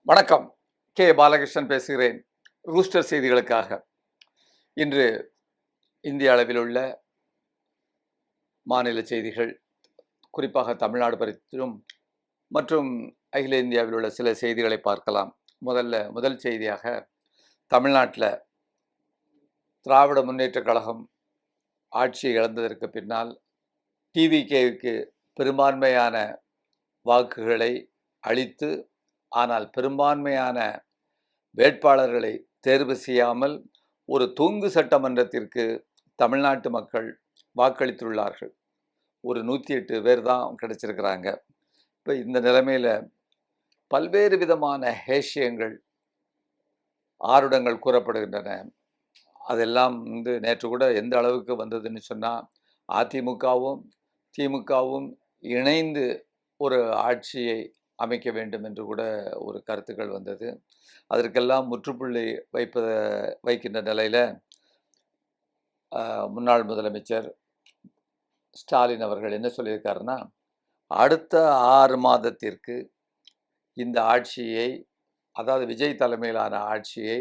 வணக்கம். பாலகிருஷ்ணன் பேசுகிறேன். ரூஸ்டர் செய்திகளுக்காக. இன்று இந்திய அளவில் உள்ள மாநில செய்திகள், குறிப்பாக தமிழ்நாடு பற்றியும் மற்றும் அகில இந்தியாவில் உள்ள சில செய்திகளை பார்க்கலாம். முதல் செய்தியாக, தமிழ்நாட்டில் திராவிட முன்னேற்றக் கழகம் ஆட்சியை இழந்ததற்கு பின்னால் டிவிகேவுக்கு பெரும்பான்மையான வாக்குகளை அளித்து, ஆனால் பெரும்பான்மையான வேட்பாளர்களை தேர்வு செய்யாமல் ஒரு தொங்கு சட்டமன்றத்திற்கு தமிழ்நாட்டு மக்கள் வாக்களித்துள்ளார்கள். ஒரு 108 பேர் தான் கிடைச்சிருக்கிறாங்க. இப்போ இந்த நிலைமையில் பல்வேறு விதமான ஹேஷியங்கள், ஆருடங்கள் கூறப்படுகின்றன. அதெல்லாம் நேற்று கூட எந்த அளவுக்கு வந்ததுன்னு சொன்னால், அதிமுகவும் திமுகவும் இணைந்து ஒரு ஆட்சியை அமைக்க வேண்டும் என்று கூட ஒரு கருத்துக்கள் வந்தது. அதற்கெல்லாம் முற்றுப்புள்ளி வைக்கின்ற நிலையில் முன்னாள் முதலமைச்சர் ஸ்டாலின் அவர்கள் என்ன சொல்லியிருக்காருன்னா, அடுத்த 6 மாதத்திற்கு இந்த ஆட்சியை, அதாவது விஜய் தலைமையிலான ஆட்சியை,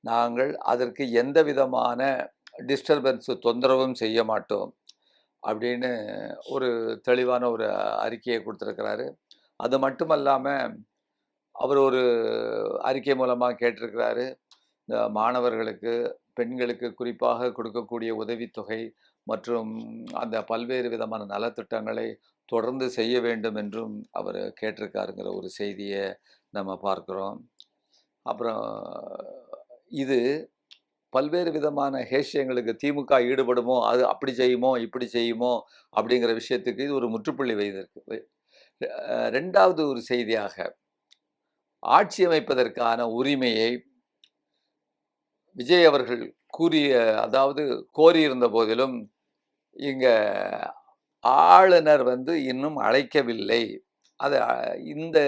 நாங்கள் அதற்கு எந்த விதமான டிஸ்டர்பன்ஸு தொந்தரவும் செய்ய மாட்டோம் அப்படின்னு ஒரு தெளிவான ஒரு அறிக்கையை கொடுத்துருக்கிறாரு. அது மட்டுமல்லாமல் அவர் ஒரு அறிக்கை மூலமாக கேட்டிருக்கிறாரு, இந்த மாணவர்களுக்கு, பெண்களுக்கு குறிப்பாக கொடுக்கக்கூடிய உதவித்தொகை மற்றும் அந்த பல்வேறு விதமான நலத்திட்டங்களை தொடர்ந்து செய்ய வேண்டும் என்றும் அவர் கேட்டிருக்காருங்கிற ஒரு செய்தியை நம்ம பார்க்குறோம். அப்புறம் இது பல்வேறு விதமான ஹேஷியங்களுக்கு திமுக ஈடுபடுமோ, அது அப்படி செய்யுமோ இப்படி செய்யுமோ அப்படிங்கிற விஷயத்துக்கு இது ஒரு முற்றுப்புள்ளி வைத்திருக்கு. ரெண்டாவது ஒரு செய்தியாக, ஆட்சி அமைப்பதற்கான உரிமையை விஜய் அவர்கள் கோரியிருந்த போதிலும் இங்க ஆளுநர் இன்னும் அழைக்கவில்லை. இந்த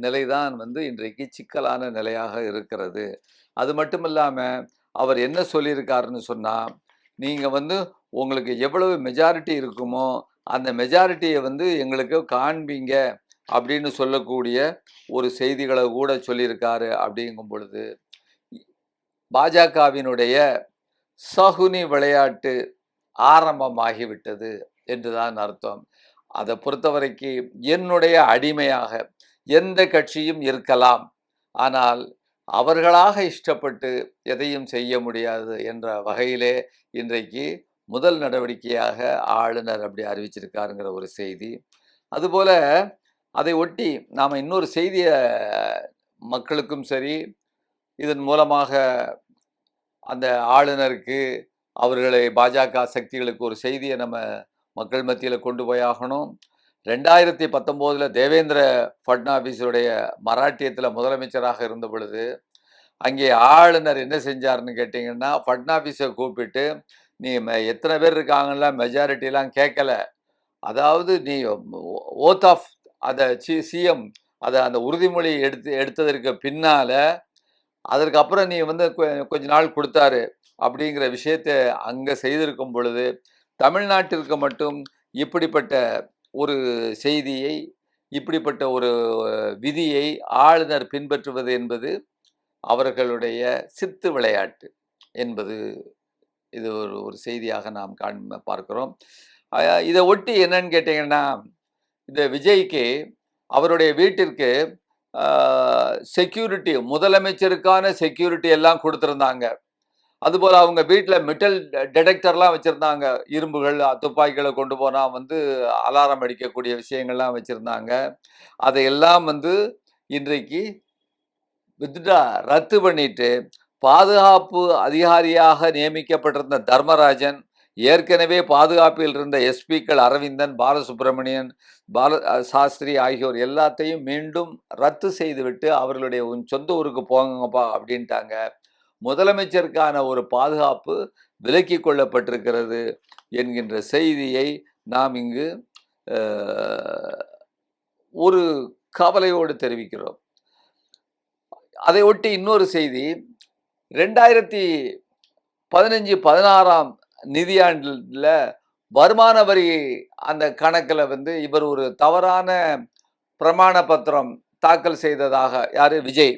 நிலைதான் இன்றைக்கு சிக்கலான நிலையாக இருக்கிறது. அது மட்டும் இல்லாமல் அவர் என்ன சொல்லியிருக்காருன்னு சொன்னால், நீங்கள் உங்களுக்கு எவ்வளவு மெஜாரிட்டி இருக்குமோ அந்த மெஜாரிட்டியை எங்களுக்கு காண்பீங்க அப்படின்னு சொல்லக்கூடிய ஒரு செய்திகளை கூட சொல்லியிருக்காரு. அப்படிங்கும் பொழுது பாஜகவினுடைய சகுனி விளையாட்டு ஆரம்பமாகிவிட்டது என்றுதான் அர்த்தம். அதை பொறுத்தவரைக்கு என்னுடைய அடிமையாக எந்த கட்சியும் இருக்கலாம், ஆனால் அவர்களாக இஷ்டப்பட்டு எதையும் செய்ய முடியாது என்ற வகையிலே இன்றைக்கு முதல் நடவடிக்கையாக ஆளுநர் அப்படி அறிவிச்சிருக்காருங்கிற ஒரு செய்தி. அதுபோல அதை ஒட்டி நாம் இன்னொரு செய்தியை மக்களுக்கும் சரி, இதன் மூலமாக அந்த ஆளுநருக்கு, அவர்களை பாஜக சக்திகளுக்கு ஒரு செய்தியை நம்ம மக்கள் மத்தியில் கொண்டு போயாகணும். 2019 தேவேந்திர ஃபட்னாவிஸுடைய மராட்டியத்தில் முதலமைச்சராக இருந்த பொழுது அங்கே ஆளுநர் என்ன செஞ்சார்னு கேட்டிங்கன்னா, ஃபட்னாவிஸை கூப்பிட்டு, நீ எத்தனை பேர் இருக்காங்கல்ல, மெஜாரிட்டிலாம் கேட்கல, அதாவது நீ ஓத் ஆஃப் அதை சிஎம் அதை அந்த உறுதிமொழி எடுத்ததற்கு பின்னால் அதற்கப்புறம் நீ கொஞ்ச நாள் கொடுத்தாரு அப்படிங்கிற விஷயத்தை அங்கே செய்திருக்கும் பொழுது, தமிழ்நாட்டிற்கு மட்டும் இப்படிப்பட்ட ஒரு செய்தியை, இப்படிப்பட்ட ஒரு விதியை ஆளுநர் பின்பற்றுவது என்பது அவர்களுடைய சித்து விளையாட்டு என்பது இது ஒரு செய்தியாக நாம் பார்க்கிறோம். இதை ஒட்டி என்னன்னு கேட்டிங்கன்னா, இந்த விஜய்க்கு அவருடைய வீட்டிற்கு செக்யூரிட்டி, முதலமைச்சருக்கான செக்யூரிட்டி எல்லாம் கொடுத்துருந்தாங்க. அதுபோல் அவங்க வீட்டில் மெட்டல் டிடெக்டர்லாம் வச்சுருந்தாங்க. இரும்புகள், துப்பாக்கிகளை கொண்டு போனால் அலாரம் அடிக்கக்கூடிய விஷயங்கள்லாம் வச்சுருந்தாங்க. அதையெல்லாம் இன்றைக்கு ரத்து பண்ணிட்டு, பாதுகாப்பு அதிகாரியாக நியமிக்கப்பட்டிருந்த தர்மராஜன், ஏற்கனவே பாதுகாப்பில் இருந்த எஸ்பிக்கள் அரவிந்தன், பாலசுப்ரமணியன், சாஸ்திரி ஆகியோர் எல்லாத்தையும் மீண்டும் ரத்து செய்துவிட்டு அவர்களுடைய சொந்த ஊருக்கு போங்கப்பா அப்படின்ட்டாங்க. முதலமைச்சருக்கான ஒரு பாதுகாப்பு விலக்கி கொள்ளப்பட்டிருக்கிறது என்கின்ற செய்தியை நாம் இங்கு ஒரு கவலையோடு தெரிவிக்கிறோம். அதை ஒட்டி இன்னொரு செய்தி, 2015-16 நிதியாண்டில் வருமான வரி அந்த கணக்கில் இவர் ஒரு தவறான பிரமாண பத்திரம் தாக்கல் செய்ததாக, யாரு, விஜய்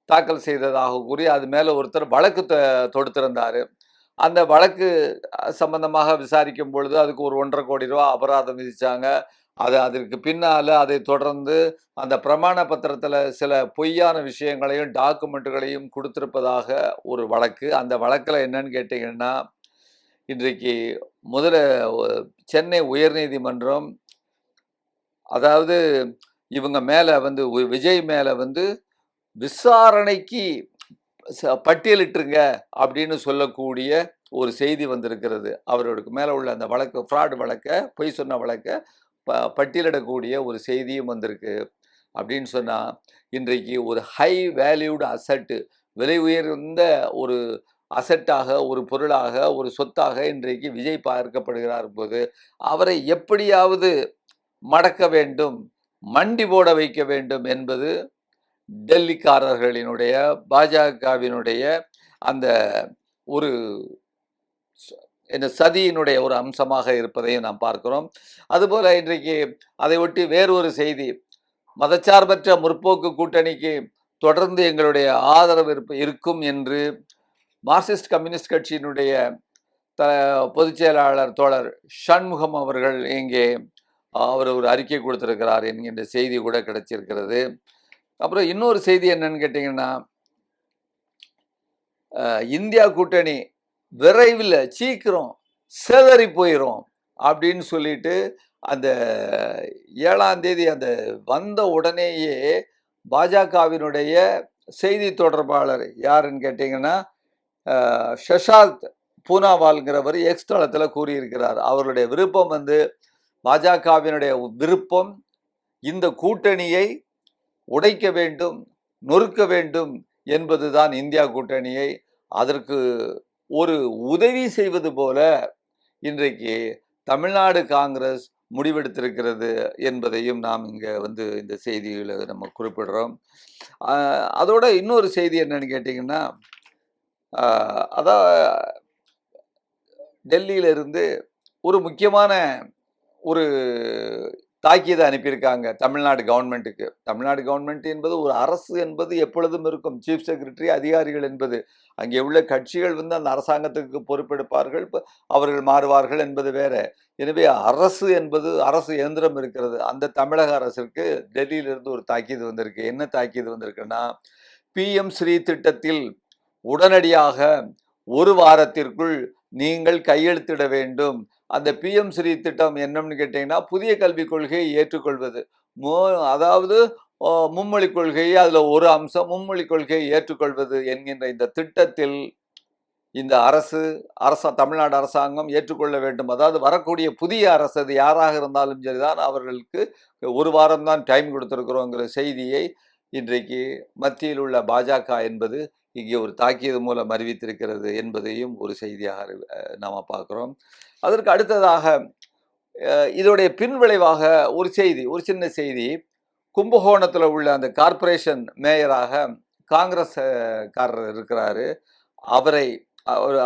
தாக்கல் செய்ததாக கூறி அது மேல ஒருத்தர் வழக்கு தொடுத்திருந்தாரு. அந்த வழக்கு சம்பந்தமாக விசாரிக்கும் பொழுது அதுக்கு ஒரு 1,50,00,000 கோடி அபராதம் விதிச்சாங்க. அதற்கு பின்னால அதை தொடர்ந்து அந்த பிரமாண பத்திரத்துல சில பொய்யான விஷயங்களையும் டாக்குமெண்ட்டுகளையும் கொடுத்திருப்பதாக ஒரு வழக்கு. அந்த வழக்குல என்னன்னு கேட்டீங்கன்னா, இன்றைக்கு சென்னை உயர்நீதிமன்றம், அதாவது இவங்க மேல வந்து விஜய் மேல வந்து விசாரணைக்கு பட்டியலிட்டுருங்க அப்படின்னு சொல்லக்கூடிய ஒரு செய்தி வந்திருக்கிறது. அவருக்கு மேல உள்ள அந்த வழக்கு, ஃப்ராட் வழக்க, பொய் சொன்ன வழக்க பட்டியலிடக்கூடிய ஒரு செய்தியும் வந்திருக்கு. அப்படின்னு சொன்னா, இன்றைக்கு ஒரு ஹை வேல்யூடு அசெட், விலை உயர்ந்த ஒரு அசெட்டாக, ஒரு பொருளாக, ஒரு சொத்தாக இன்றைக்கு விஜய் பார்க்கப்படுகிறார் போது, அவரை எப்படியாவது மடக்க வேண்டும், மண்டி போட வைக்க வேண்டும் என்பது டெல்லிக்காரர்களினுடைய, பாஜகவினுடைய அந்த ஒரு சதியினுடைய ஒரு அம்சமாக இருப்பதையும் நாம் பார்க்கிறோம். அதுபோல இன்றைக்கு அதை ஒட்டி வேறொரு செய்தி, மதச்சார்பற்ற முற்போக்கு கூட்டணிக்கு தொடர்ந்து எங்களுடைய ஆதரவு இருக்கும் என்று மார்க்சிஸ்ட் கம்யூனிஸ்ட் கட்சியினுடைய பொதுச் செயலாளர் தோழர் ஷண்முகம் அவர்கள் இங்கே அவர் ஒரு அறிக்கை கொடுத்திருக்கிறார் என்கின்ற செய்தி கூட கிடைச்சிருக்கிறது. அப்புறம் இன்னொரு செய்தி என்னன்னு கேட்டீங்கன்னா, இந்தியா கூட்டணி விரைவில் சீக்கிரம் சிதறி போயிடும் அப்படின்னு சொல்லிட்டு அந்த 7ஆம் தேதி அந்த வந்த உடனேயே பாஜகவினுடைய செய்தி தொடர்பாளர் யாருன்னு கேட்டீங்கன்னா, ஷஷாந்த் பூனாவால்ங்கிறவர் எக்ஸ் தளத்தில் கூறியிருக்கிறார். அவருடைய விருப்பம் வந்து, பாஜகவினுடைய விருப்பம் இந்த கூட்டணியை உடைக்க வேண்டும், நொறுக்க வேண்டும் என்பதுதான் இந்தியா கூட்டணியை. அதற்கு ஒரு உதவி செய்வது போல இன்றைக்கு தமிழ்நாடு காங்கிரஸ் முடிவெடுத்திருக்கிறது என்பதையும் நாம் இங்கே வந்து இந்த செய்திகளை நம்ம குறிப்பிடுறோம். அதோட இன்னொரு செய்தி என்னன்னு கேட்டிங்கன்னா, அதான் டெல்லியிலிருந்து ஒரு முக்கியமான ஒரு தாக்கியதை அனுப்பியிருக்காங்க தமிழ்நாடு கவர்மெண்ட்டுக்கு. தமிழ்நாடு கவர்மெண்ட் என்பது ஒரு அரசு என்பது எப்பொழுதும் இருக்கும். சீஃப் செக்ரட்டரி, அதிகாரிகள் என்பது, அங்கே உள்ள கட்சிகள் வந்து அந்த அரசாங்கத்துக்கு பொறுப்பெடுப்பார்கள், அவர்கள் மாறுவார்கள் என்பது வேற. எனவே அரசு என்பது, அரசு இயந்திரம் இருக்கிறது. அந்த தமிழக அரசிற்கு டெல்லியிலிருந்து ஒரு தாக்கீது வந்திருக்கு. என்ன தாக்கீது வந்திருக்குன்னா, PM ஸ்ரீ திட்டத்தில் உடனடியாக 1 வாரத்திற்குள் நீங்கள் கையெழுத்திட வேண்டும். அந்த PM ஸ்ரீ திட்டம் என்னன்னு கேட்டீங்கன்னா, புதிய கல்விக் கொள்கையை ஏற்றுக்கொள்வது. அதாவது மும்மொழி கொள்கை, அதுல ஒரு அம்சம் மும்மொழி கொள்கையை ஏற்றுக்கொள்வது என்கின்ற இந்த திட்டத்தில் இந்த தமிழ்நாடு அரசாங்கம் ஏற்றுக்கொள்ள வேண்டும். அதாவது வரக்கூடிய புதிய அரசு, அது யாராக இருந்தாலும் சரிதான், அவர்களுக்கு 1 வாரம் தான் டைம் கொடுத்திருக்கிறோங்கிற செய்தியை இன்றைக்கு மத்தியில் உள்ள பாஜக என்பது இங்கே ஒரு தாக்கியது மூலம் அறிவித்திருக்கிறது என்பதையும் ஒரு செய்தியாக நாம பார்க்கிறோம். அதற்கு அடுத்ததாக இதோடைய பின்விளைவாக ஒரு செய்தி, ஒரு சின்ன செய்தி. கும்பகோணத்தில் உள்ள அந்த கார்பரேஷன் மேயராக காங்கிரஸ்காரர் இருக்கிறாரு.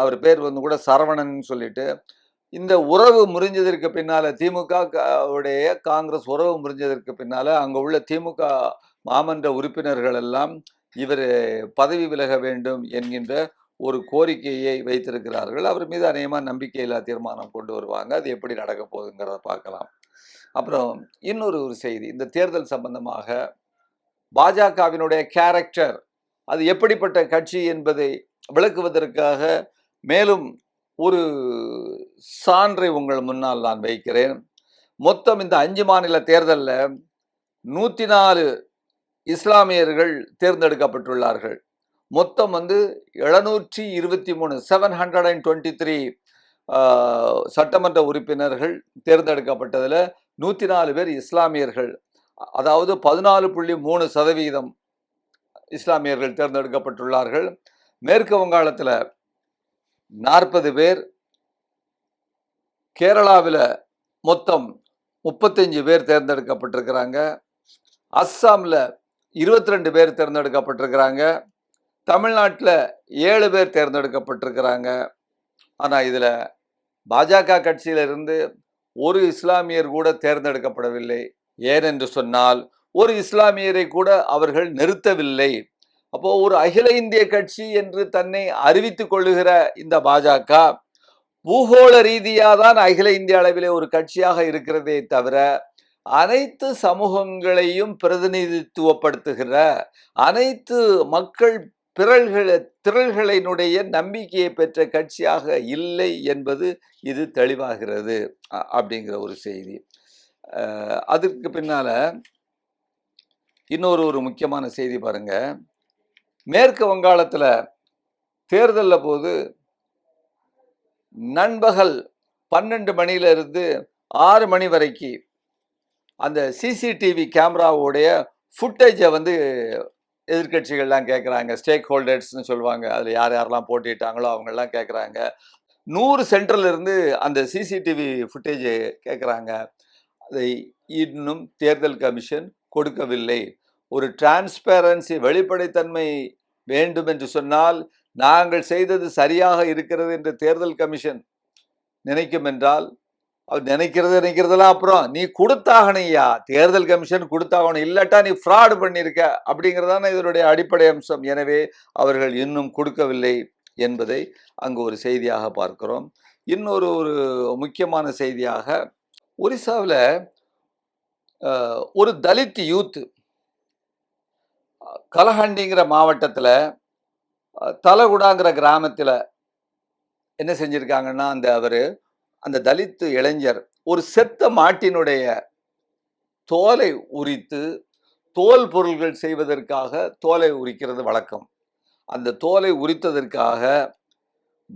அவர் பேர் வந்து கூட சரவணன் சொல்லிட்டு, இந்த உறவு முறிஞ்சதற்கு பின்னால, திமுக உடைய காங்கிரஸ் உறவு முறிஞ்சதற்கு பின்னால அங்க உள்ள திமுக மாமன்ற உறுப்பினர்கள் எல்லாம் இவர் பதவி விலக வேண்டும் என்கின்ற ஒரு கோரிக்கையை வைத்திருக்கிறார்கள். அவர் மீது அநேகமாக நம்பிக்கையில்லா தீர்மானம் கொண்டு வருவாங்க. அது எப்படி நடக்க போகுதுங்கிறத பார்க்கலாம். அப்புறம் இன்னொரு செய்தி, இந்த தேர்தல் சம்பந்தமாக பாஜகவினுடைய கேரக்டர், அது எப்படிப்பட்ட கட்சி என்பதை விளக்குவதற்காக மேலும் ஒரு சான்றை உங்கள் முன்னால் நான் வைக்கிறேன். மொத்தம் இந்த 5 மாநில தேர்தலில் 104 இஸ்லாமியர்கள் தேர்ந்தெடுக்கப்பட்டுள்ளார்கள். மொத்தம் வந்து 723 723 சட்டமன்ற உறுப்பினர்கள் தேர்ந்தெடுக்கப்பட்டதில் 104 பேர் இஸ்லாமியர்கள். அதாவது 14.3% இஸ்லாமியர்கள் தேர்ந்தெடுக்கப்பட்டுள்ளார்கள். மேற்கு வங்காளத்தில் 40 பேர், கேரளாவில் மொத்தம் 35 பேர் தேர்ந்தெடுக்கப்பட்டிருக்கிறாங்க. அஸ்ஸாமில் 22 பேர் தேர்ந்தெடுக்கப்பட்டிருக்கிறாங்க. தமிழ்நாட்டில் 7 பேர் தேர்ந்தெடுக்கப்பட்டிருக்கிறாங்க. ஆனால் இதில் பாஜக கட்சியிலிருந்து ஒரு இஸ்லாமியர் கூட தேர்ந்தெடுக்கப்படவில்லை. ஏனென்று சொன்னால், ஒரு இஸ்லாமியரை கூட அவர்கள் நிறுத்தவில்லை. அப்போ ஒரு அகில இந்திய கட்சி என்று தன்னை அறிவித்துக் கொள்ளுகிற இந்த பாஜக பூகோள ரீதியா தான் அகில இந்திய அளவிலே ஒரு கட்சியாக இருக்கிறதே தவிர அனைத்து சமூகங்களையும் பிரதிநிதித்துவப்படுத்துகிற அனைத்து மக்கள் திரள்களினுடைய நம்பிக்கையை பெற்ற கட்சியாக இல்லை என்பது இது தெளிவாகிறது அப்படிங்கிற ஒரு செய்தி. அதற்கு பின்னால இன்னொரு முக்கியமான செய்தி பாருங்க. மேற்கு வங்காளத்துல தேர்தல்ல போது நண்பகல் 12 மணியில இருந்து 6 மணி வரைக்கும் அந்த சிசிடிவி கேமராவுடைய ஃபுட்டேஜை வந்து எதிர்கட்சிகள்லாம் கேட்குறாங்க. ஸ்டேக் ஹோல்டர்ஸ்னு சொல்லுவாங்க. அதில் யார் யாரெல்லாம் போட்டிட்டாங்களோ அவங்கெல்லாம் கேட்குறாங்க. 100 சென்டர்ல இருந்து அந்த சிசிடிவி ஃபுட்டேஜை கேட்குறாங்க. அதை இன்னும் தேர்தல் கமிஷன் கொடுக்கவில்லை. ஒரு டிரான்ஸ்பேரன்சி, வெளிப்படைத்தன்மை வேண்டும் என்று சொன்னால் நாங்கள் செய்தது சரியாக இருக்கிறது என்று தேர்தல் கமிஷன் நினைக்கும் என்றால், அவர் நினைக்கிறதெல்லாம் அப்புறம் நீ கொடுத்தாகணையா, தேர்தல் கமிஷன் கொடுத்தாகணும், இல்லாட்டா நீ ஃப்ராடு பண்ணியிருக்க அப்படிங்கிறதான இதனுடைய அடிப்படை அம்சம். எனவே அவர்கள் இன்னும் கொடுக்கவில்லை என்பதை அங்கு ஒரு செய்தியாக பார்க்கிறோம். இன்னொரு முக்கியமான செய்தியாக, ஒரிசாவில் ஒரு தலித் யூத் கலஹண்டிங்கிற மாவட்டத்தில் தலகுடாங்கிற கிராமத்தில் என்ன செஞ்சிருக்காங்கன்னா, அந்த தலித் இளைஞர் ஒரு செத்த மாட்டினுடைய தோலை உரித்து தோல் பொருள்கள் செய்வதற்காக தோலை உரிக்கிறது வழக்கம். அந்த தோலை உரித்ததற்காக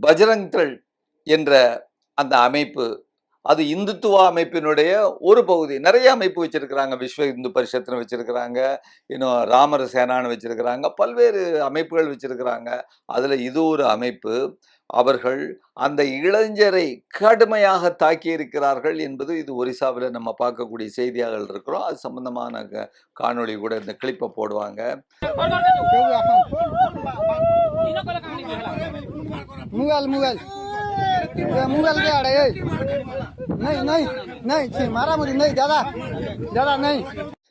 பஜ்ரங் தள் என்ற அந்த அமைப்பு, அது இந்துத்துவ அமைப்பினுடைய ஒரு பகுதி. நிறைய அமைப்பு வச்சிருக்கிறாங்க. விஸ்வ இந்து பரிஷத்துன்னு வச்சிருக்கிறாங்க, இன்னும் ராமர் சேனான்னு வச்சிருக்கிறாங்க, பல்வேறு அமைப்புகள் வச்சிருக்கிறாங்க. அதுல இது ஒரு அமைப்பு. அவர்கள் அந்த இளைஞரை கடுமையாக தாக்கி இருக்கிறார்கள் என்பது இது ஒரிசாவில் நம்ம பார்க்கக்கூடிய செய்தியாக இருக்கிறோம். அது சம்பந்தமான காணொளி கூட இந்த கிளிப்பை போடுவாங்க.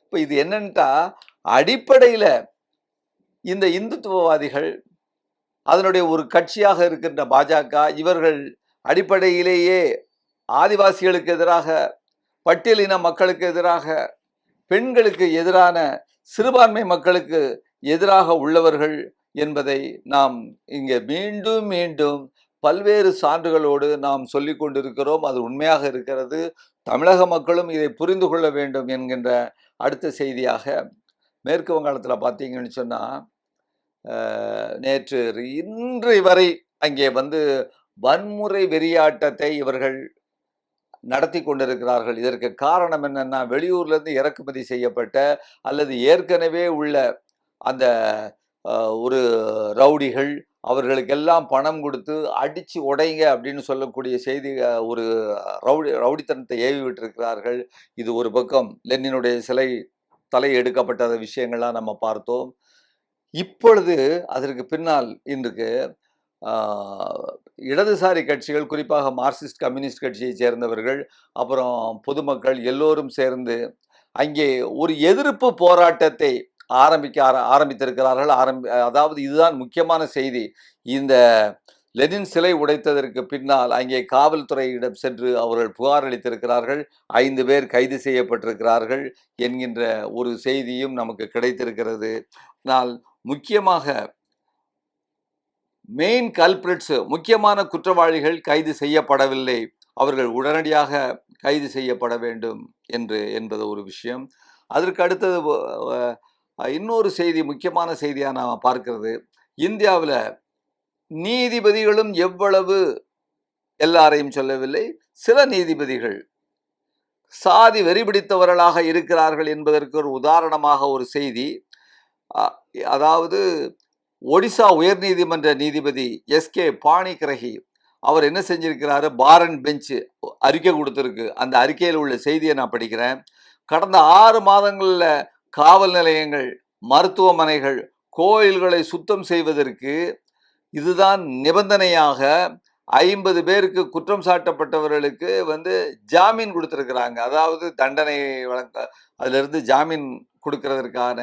இப்ப இது என்னன்னா, அடிப்படையில இந்த இந்துத்துவவாதிகள், அதனுடைய ஒரு கட்சியாக இருக்கின்ற பாஜக, இவர்கள் அடிப்படையிலேயே ஆதிவாசிகளுக்கு எதிராக, பட்டியலின மக்களுக்கு எதிராக, பெண்களுக்கு எதிரான, சிறுபான்மை மக்களுக்கு எதிராக உள்ளவர்கள் என்பதை நாம் இங்கே மீண்டும் மீண்டும் பல்வேறு சான்றுகளோடு நாம் சொல்லிக் கொண்டிருக்கிறோம். அது உண்மையாக இருக்கிறது. தமிழக மக்களும் இதை புரிந்து கொள்ள வேண்டும் என்கின்ற அடுத்த செய்தியாக, மேற்கு வங்காளத்தில் பார்த்தீங்கன்னு சொன்னால், நேற்று இன்று வரை அங்கே வந்து வன்முறை வெறியாட்டத்தை இவர்கள் நடத்தி கொண்டிருக்கிறார்கள். இதற்கு காரணம் என்னன்னா, வெளியூர்லேருந்து இறக்குமதி செய்யப்பட்ட அல்லது ஏற்கனவே உள்ள அந்த ஒரு ரவுடிகள், அவர்களுக்கெல்லாம் பணம் கொடுத்து அடிச்சு உடைங்க அப்படின்னு சொல்லக்கூடிய செய்தி, ஒரு ரவுடித்தனத்தை ஏவி விட்டிருக்கிறார்கள். இது ஒரு பக்கம். லெனினுடைய சிலை தலை எடுக்கப்பட்ட விஷயங்கள்லாம் நம்ம பார்த்தோம். இப்பொழுது அதற்கு பின்னால் இன்றைக்கு இடதுசாரி கட்சிகள், குறிப்பாக மார்க்சிஸ்ட் கம்யூனிஸ்ட் கட்சியை சேர்ந்தவர்கள், அப்புறம் பொதுமக்கள் எல்லோரும் சேர்ந்து அங்கே ஒரு எதிர்ப்பு போராட்டத்தை ஆரம்பித்திருக்கிறார்கள். அதாவது இதுதான் முக்கியமான செய்தி. இந்த லெனின் சிலை உடைத்ததற்கு பின்னால் அங்கே காவல்துறையிடம் சென்று அவர்கள் புகார் அளித்திருக்கிறார்கள். 5 பேர் கைது செய்யப்பட்டிருக்கிறார்கள் என்கின்ற ஒரு செய்தியும் நமக்கு கிடைத்திருக்கிறது. ஆனால் முக்கியமாக மெயின் கல்பிரிட்ஸ், முக்கியமான குற்றவாளிகள் கைது செய்யப்படவில்லை. அவர்கள் உடனடியாக கைது செய்யப்பட வேண்டும் என்பது ஒரு விஷயம். அதற்கு அடுத்தது இன்னொரு செய்தி, முக்கியமான செய்தியாக நாம் பார்க்கிறது, இந்தியாவில் நீதிபதிகளும் எவ்வளவு, எல்லாரையும் சொல்லவில்லை, சில நீதிபதிகள் சாதி வெறி பிடித்தவர்களாக இருக்கிறார்கள் என்பதற்கு ஒரு உதாரணமாக ஒரு செய்தி. அதாவது ஒடிசா உயர்நீதிமன்ற நீதிபதி எஸ்கே பாணிகிரஹி அவர் என்ன செஞ்சிருக்கிறாரு, பார் அண்ட் பெஞ்சு அறிக்கை கொடுத்துருக்கு. அந்த அறிக்கையில் உள்ள செய்தியை நான் படிக்கிறேன். கடந்த 6 மாதங்களில் காவல் நிலையங்கள், மருத்துவமனைகள், கோயில்களை சுத்தம் செய்வதற்கு இதுதான் நிபந்தனையாக 50 பேருக்கு, குற்றம் சாட்டப்பட்டவர்களுக்கு வந்து ஜாமீன் கொடுத்துருக்குறாங்க. அதாவது தண்டனை அதிலிருந்து ஜாமீன் கொடுக்கறதற்கான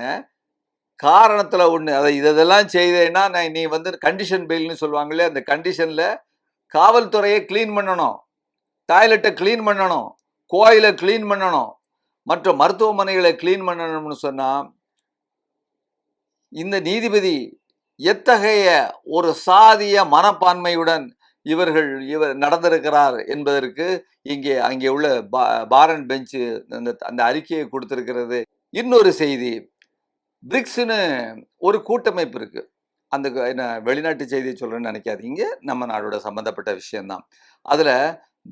காரணத்துல ஒண்ணு. அதை இதெல்லாம் செய்தேன்னா நீ வந்து கண்டிஷன் பெயில்னு சொல்லுவாங்களே, அந்த கண்டிஷன்ல காவல்துறையை கிளீன் பண்ணணும், டாய்லெட்டை கிளீன் பண்ணணும், கோயிலை கிளீன் பண்ணணும், மற்ற மருத்துவமனைகளை கிளீன் பண்ணணும்னு சொன்னா இந்த நீதிபதி எத்தகைய ஒரு சாதிய மனப்பான்மையுடன் இவர் நடந்திருக்கிறார் என்பதற்கு அங்கே உள்ள பார் அண்ட் பெஞ்ச் அந்த அறிக்கையை கொடுத்திருக்கிறது. இன்னொரு செய்தி, பிரிக்ஸ்னு ஒரு கூட்டமைப்பு இருக்கு. அந்த என்ன வெளிநாட்டு செய்தியை சொல்றேன்னு நினைக்காதீங்க, நம்ம நாடோட சம்பந்தப்பட்ட விஷயம்தான். அதுல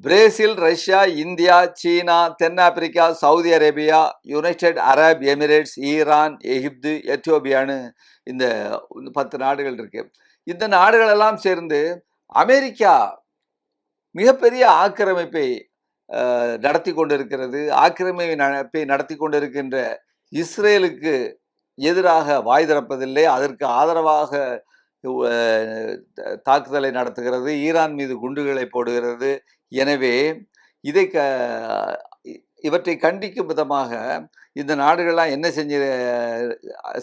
பிரேசில், ரஷ்யா, இந்தியா, சீனா, தென்னாப்பிரிக்கா, Saudi Arabia, United Arab Emirates, Iran, Egypt, எத்தியோப்பியான்னு இந்த 10 நாடுகள் இருக்கு. இந்த நாடுகள் எல்லாம் சேர்ந்து அமெரிக்கா மிகப்பெரிய ஆக்கிரமிப்பை நடத்தி கொண்டிருக்கிறது. ஆக்கிரமிப்பை நடத்தி கொண்டிருக்கின்ற இஸ்ரேலுக்கு எதிராக வாய் திறப்பதில்லை, அதற்கு ஆதரவாக தாக்குதலை நடத்துகிறது, ஈரான் மீது குண்டுகளை போடுகிறது. எனவே இவற்றை கண்டிக்கும் விதமாக இந்த நாடுகள்லாம் என்ன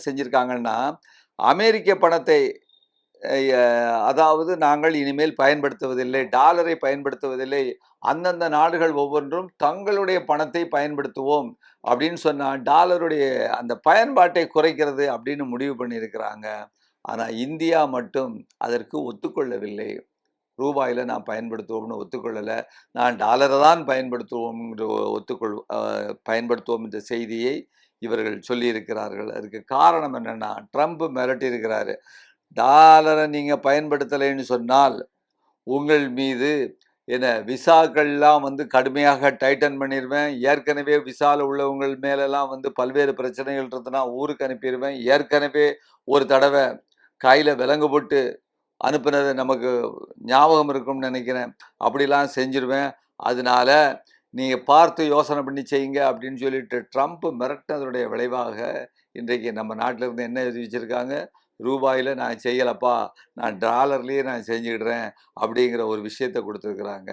செஞ்சிருக்காங்கன்னா, அமெரிக்க பணத்தை, அதாவது நாங்கள் இனிமேல் பயன்படுத்துவதில்லை, டாலரை பயன்படுத்துவதில்லை, அந்தந்த நாடுகள் ஒவ்வொன்றும் தங்களுடைய பணத்தை பயன்படுத்துவோம் அப்படின்னு சொன்னா டாலருடைய அந்த பயன்பாட்டை குறைக்கிறது அப்படின்னு முடிவு பண்ணியிருக்கிறாங்க. ஆனா இந்தியா மட்டும் அதற்கு ஒத்துக்கொள்ளவில்லை. ரூபாயில நான் பயன்படுத்துவோம்னு ஒத்துக்கொள்ளல, நான் டாலரை தான் பயன்படுத்துவோம் என்ற செய்தியை இவர்கள் சொல்லியிருக்கிறார்கள். அதுக்கு காரணம் என்னன்னா, ட்ரம்ப் மிரட்டி இருக்கிறாரு, டாலரை நீங்க பயன்படுத்தலைன்னு சொன்னால் உங்கள் மீது என்ன விசாக்கள்லாம் வந்து கடுமையாக டைட்டன் பண்ணிடுவேன், ஏற்கனவே விசால உள்ளவங்கள் மேலெல்லாம் வந்து பல்வேறு பிரச்சனைகள் இருந்ததுன்னா ஊருக்கு அனுப்பிடுவேன், ஏற்கனவே ஒரு தடவை கையில விலங்கு போட்டு அனுப்புனது நமக்கு ஞாபகம் இருக்கும்னு நினைக்கிறேன், அப்படிலாம் செஞ்சிருவேன், அதனால நீங்க பார்த்து யோசனை பண்ணி செய்யுங்க அப்படின்னு சொல்லிட்டு ட்ரம்ப் மிரட்டினதுடைய விளைவாக இன்றைக்கு நம்ம நாட்டில இருந்து என்ன அறிவிச்சிருக்காங்க, ரூபாயில நான் செய்யலப்பா, நான் டாலர்லயே நான் செஞ்சுக்கிடுறேன் அப்படிங்கிற ஒரு விஷயத்தை கொடுத்துருக்குறாங்க.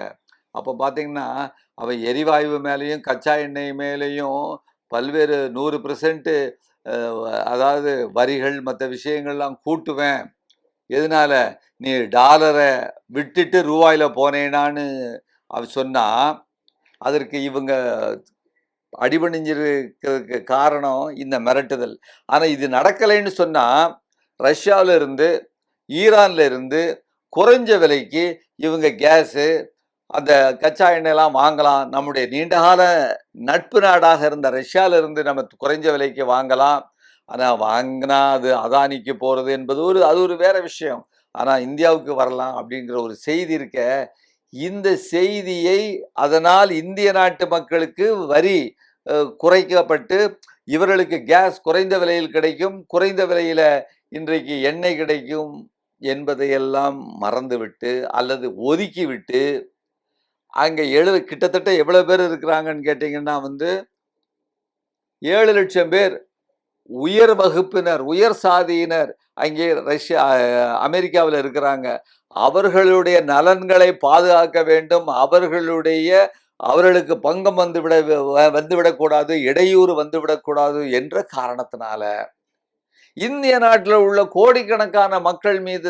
அப்போ பார்த்தீங்கன்னா அவன் எரிவாயு மேலேயும் கச்சா எண்ணெய் மேலேயும் பல்வேறு 100% அதாவது வரிகள் மற்ற விஷயங்கள்லாம் கூட்டுவேன், எதனால நீ டாலரை விட்டுட்டு ரூபாயில போனேனான்னு அவ சொன்னா அதற்கு இவங்க அடிபணிஞ்சிருக்கிறதுக்கு காரணம் இந்த மிரட்டுதல். ஆனா இது நடக்கலைன்னு சொன்னா ரஷ்யாவில இருந்து, ஈரான்ல இருந்து குறைஞ்ச விலைக்கு இவங்க கேஸு, அந்த கச்சா எண்ணெயெல்லாம் வாங்கலாம். நம்முடைய நீண்டகால நட்பு நாடாக இருந்த ரஷ்யாவில இருந்து நம்ம குறைஞ்ச விலைக்கு வாங்கலாம். ஆனா வாங்கினா அது அதானிக்கு போறது என்பது அது ஒரு வேற விஷயம். ஆனா இந்தியாவுக்கு வரலாம் அப்படிங்கிற ஒரு செய்தி இருக்க, இந்த செய்தியை அதனால் இந்திய நாட்டு மக்களுக்கு வரி குறைக்கப்பட்டு இவர்களுக்கு கேஸ் குறைந்த விலையில் கிடைக்கும், குறைந்த விலையில இன்றைக்கு எண்ணெய் கிடைக்கும் என்பதையெல்லாம் மறந்துவிட்டு அல்லது ஒதுக்கிவிட்டு, அங்க கிட்டத்தட்ட எவ்வளவு பேர் இருக்கிறாங்கன்னு கேட்டீங்கன்னா வந்து 7 லட்சம் பேர் உயர் வகுப்பினர், உயர் சாதியினர் அங்கே அமெரிக்காவில் இருக்கிறாங்க. அவர்களுடைய நலன்களை பாதுகாக்க வேண்டும், அவர்களுக்கு பங்கம் வந்துவிடக்கூடாது, இடையூறு வந்துவிடக்கூடாது என்ற காரணத்தினால இந்திய நாட்டில் உள்ள கோடிக்கணக்கான மக்கள் மீது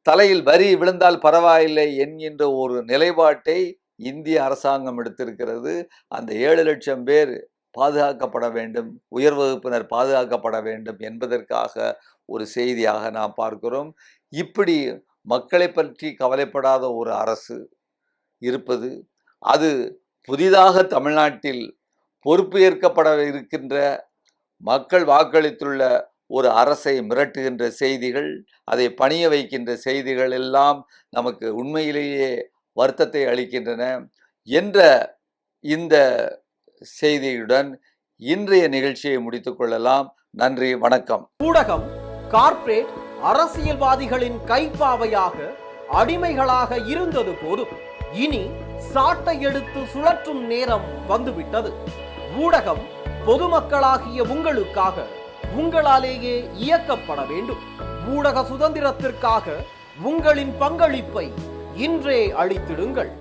தலையில் வரி விழுந்தால் பரவாயில்லை என்கின்ற ஒரு நிலைப்பாட்டை இந்திய அரசாங்கம் எடுத்திருக்கிறது. அந்த 7 லட்சம் பேர் பாதுகாக்கப்பட வேண்டும், உயர் வகுப்பினர் பாதுகாக்கப்பட வேண்டும் என்பதற்காக ஒரு செய்தியாக நாம் பார்க்கிறோம். இப்படி மக்களை பற்றி கவலைப்படாத ஒரு அரசு இருப்பது, அது புதிதாக தமிழ்நாட்டில் பொறுப்பு ஏற்கப்பட இருக்கின்ற மக்கள் வாக்களித்துள்ள ஒரு அரசை மிரட்டுகின்ற செய்திகள், அதை பணிய வைக்கின்ற செய்திகள் எல்லாம் நமக்கு உண்மையிலேயே வருத்தத்தை அளிக்கின்றன என்ற இந்த செய்தியுடன் இன்றைய நிகழ்ச்சியை முடித்துக் கொள்ளலாம். நன்றி, வணக்கம். ஊடகம் கார்ப்பரேட் அரசியல்வாதிகளின் கைப்பாவையாக, அடிமைகளாக இருந்தது போதும். இனி சாட்டை எடுத்து சுழற்றும் நேரம் வந்துவிட்டது. ஊடகம் பொதுமக்களாகிய உங்களுக்காக, உங்களாலேயே இயக்கப்பட வேண்டும். ஊடக சுதந்திரத்திற்காக உங்களின் பங்களிப்பை இன்றே அளித்திடுங்கள்.